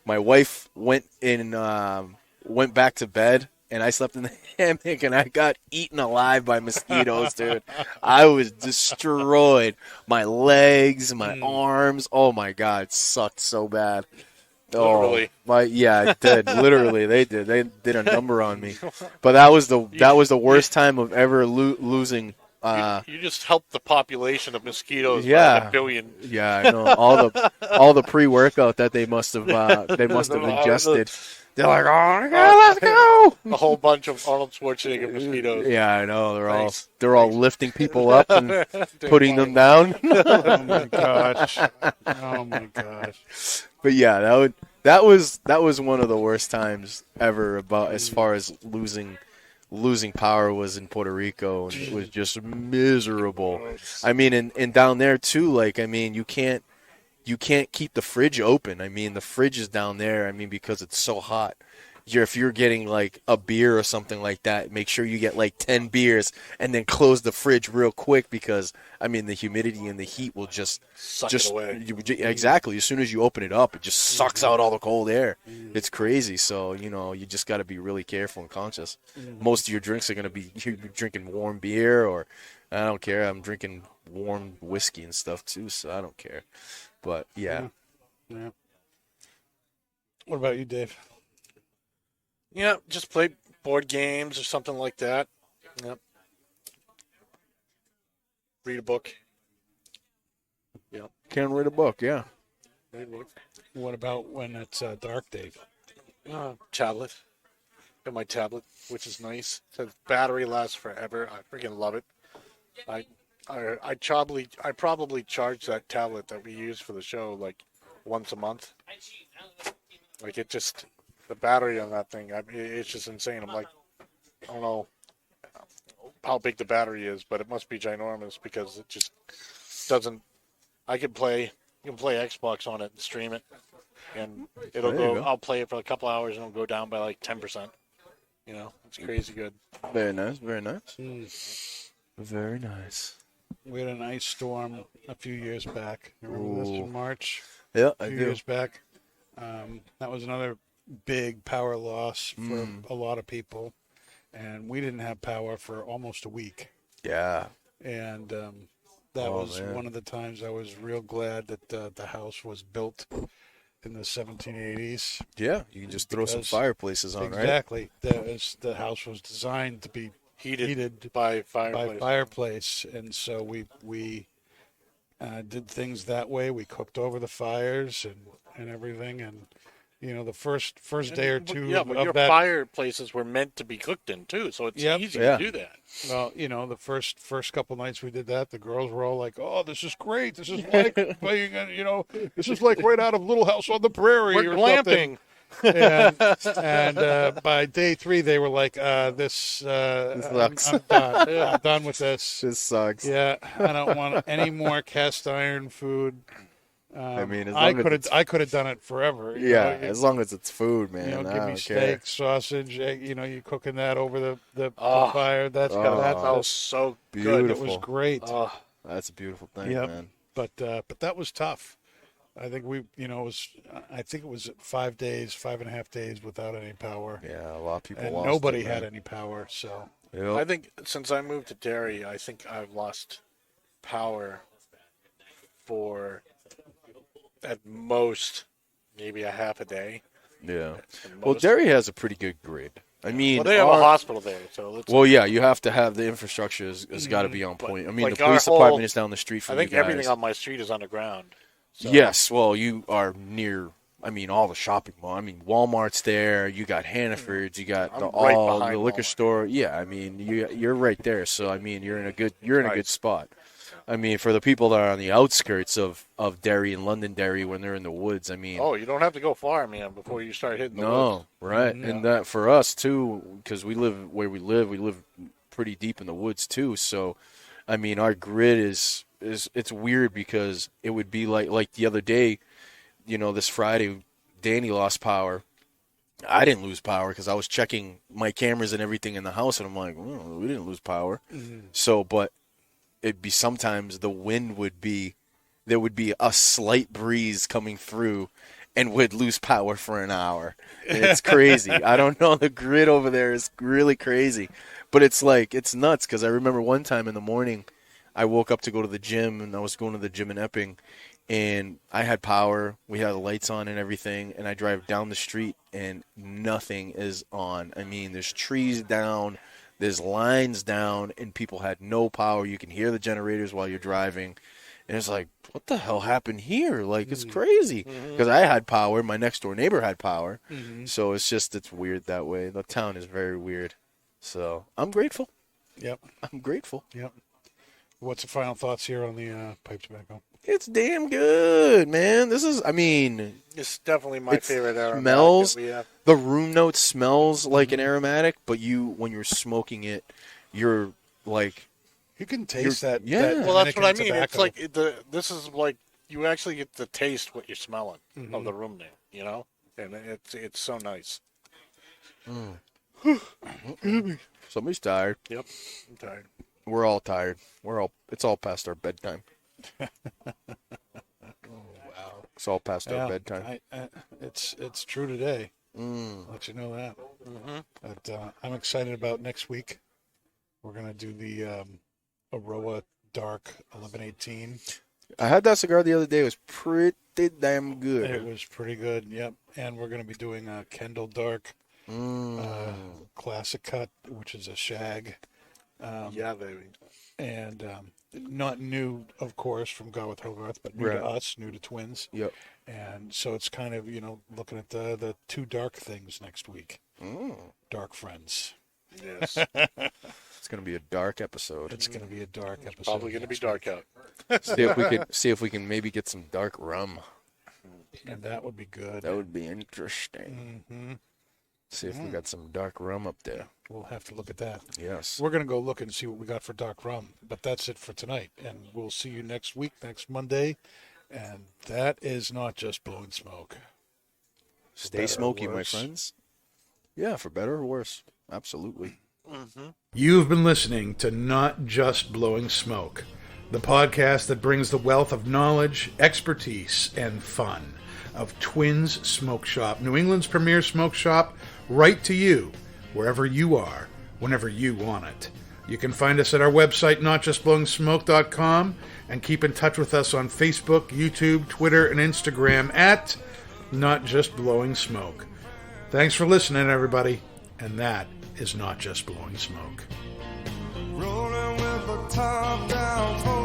My wife went back to bed, and I slept in the hammock, and I got eaten alive by mosquitoes, dude. I was destroyed. My legs, my arms. Oh my God, it sucked so bad. Literally. Yeah, it did. Literally, they did. They did a number on me. But that was the worst time of ever losing. You just helped the population of mosquitoes by Yeah. a billion. Yeah, I know all the pre-workout that they must have ingested. They're like, "Oh my God, let's go!" A whole bunch of Arnold Schwarzenegger mosquitoes. Yeah, I know. Thanks. They're all lifting people up and putting them down. Oh my gosh. Oh my gosh. But yeah, that was one of the worst times ever as far as losing power was in Puerto Rico, and it was just miserable. I mean, and down there too, like, I mean, you can't keep the fridge open. I mean, the fridge is down there, I mean, because it's so hot. If you're getting like a beer or something like that, make sure you get like 10 beers and then close the fridge real quick, because I mean, the humidity and the heat will just Suck it away. Exactly. As soon as you open it up, it just sucks out all the cold air. It's crazy. So, you just got to be really careful and conscious. Most of your drinks are going to be, you're drinking warm beer, or I don't care. I'm drinking warm whiskey and stuff too, so I don't care. But yeah. Yeah. What about you, Dave? Yeah, just play board games or something like that. Yep. Read a book. Yep. Can read a book, yeah. Read a book. What about when it's dark, Dave? Tablet. Got my tablet, which is nice. The battery lasts forever. I freaking love it. I probably charge that tablet that we use for the show like once a month. Like, it just, the battery on that thing, it's just insane. I'm like, I don't know how big the battery is, but it must be ginormous, because it just doesn't. You can play Xbox on it and stream it, and it'll There you go. go. I'll play it for a couple hours and it'll go down by like 10%. It's crazy good. Very nice, very nice. Very nice. We had an ice storm a few years back. Remember this in March? Yeah, A I few do. years back. That was another big power loss for a lot of people. And we didn't have power for almost a week. Yeah. And that was man. one of the times I was real glad that the house was built in the 1780s. Yeah, you can just throw some Because- fireplaces on, right? Exactly. The house was designed to be heated by by fireplace. fireplace, and so we did things that way. We cooked over the fires and everything, and the first day or two Yeah, but of your that. fireplaces were meant to be cooked in too, so it's Yep. easy Yeah. to do that. Well, the first couple nights we did that, the girls were all like, "Oh, this is great! This is like playing, this is like right out of Little House on the Prairie We're or glamping. something." And by day 3, they were like, "This sucks. I'm done. I'm done with this. This sucks. Yeah, I don't want any more cast iron food." I mean, as I long as it's, could have done it forever. yeah, as long as it's food, man. I give me don't care. steak, sausage. You cooking that over the Oh. fire. That Smells so good. it Beautiful. was great. Oh, That's a beautiful thing, Yep. man. But that was tough. I think it was 5 days, 5.5 days without any power, Yeah, a lot of people and lost nobody it, had man. any power. So Yep. I think since I moved to Derry, I think I've lost power for at most maybe a half a day. Yeah. At Well, most. Derry has a pretty good grid. I mean, Well, they have a hospital there, so let's. well, yeah, you have to have the infrastructure has got to be on point. I mean, like the our police whole- department is down the street I from think you guys. everything on my street is underground. So. Yes, well, you are near. I mean, all the shopping mall. I mean, Walmart's there. You got Hannaford's. You got I'm the right all the behind liquor Walmart. store. Yeah, I mean, you're right there. So I mean, you're in a good spot. I mean, for the people that are on the outskirts of Derry and Londonderry when they're in the woods, I mean, Oh, you don't have to go far, man, before you start hitting the woods. no, right, and that for us too, because we live where we live pretty deep in the woods too. So, I mean, our grid is it's weird because it would be like the other day, this Friday, Danny lost power. I didn't lose power because I was checking my cameras and everything in the house, and I'm like, well, we didn't lose power. So, but it'd be sometimes the wind there would be a slight breeze coming through and would lose power for an hour. It's crazy. I don't know. The grid over there is really crazy, but it's nuts. Cause I remember one time in the morning I woke up to go to the gym, and I was going to the gym in Epping, and I had power. We had the lights on and everything, and I drive down the street and nothing is on. I mean, there's trees down, there's lines down, and people had no power. You can hear the generators while you're driving. And it's like, what the hell happened here? Like, it's crazy. Because I had power. My next door neighbor had power. So it's weird that way. The town is very weird. So I'm grateful. yep. I'm grateful. What's the final thoughts here on the pipe tobacco? It's damn good, man. This is, I mean, It's definitely my It favorite aromatic smells- that we have. the room note smells like an aromatic, but when you're smoking it, you're like, You can taste that. yeah. that Well, that's what I Dominican mean. It's tobacco. like this is like you actually get to taste what you're smelling of the room there, and it's so nice. somebody's tired. Yep, I'm tired. We're all tired. It's all past our bedtime. It's all past our bedtime. It's true today. I'll let you know that. But I'm excited about next week. We're gonna do the Aroa Dark 1118. I had that cigar the other day. It was pretty damn good. It was pretty good. Yep. And we're gonna be doing a Kendall Dark Classic Cut, which is a shag, Yeah, baby. and not new, of course, from God with Hogarth, but new Right. to us, new to Twins. Yep. And so it's kind of looking at the two dark things next week. Dark friends. Yes, It's gonna be a dark episode. It's going to be a dark episode. probably going to be next dark out. see if we can maybe get some dark rum. week, and that would be good. That would be interesting. See if we got some dark rum up there. We'll have to look at that. Yes. We're going to go look and see what we got for dark rum. But that's it for tonight, and we'll see you next week, next Monday. And that is not just blowing smoke. Stay better or smoky, my worse. friends. Yeah, for better or worse. Absolutely. You've been listening to Not Just Blowing Smoke, the podcast that brings the wealth of knowledge, expertise, and fun of Twins Smoke Shop, New England's premier smoke shop, right to you, wherever you are, whenever you want it. You can find us at our website, notjustblowingsmoke.com, and keep in touch with us on Facebook, YouTube, Twitter, and Instagram at not just blowing smoke. Thanks for listening, everybody. And that is not just blowing smoke. Rolling with the top down.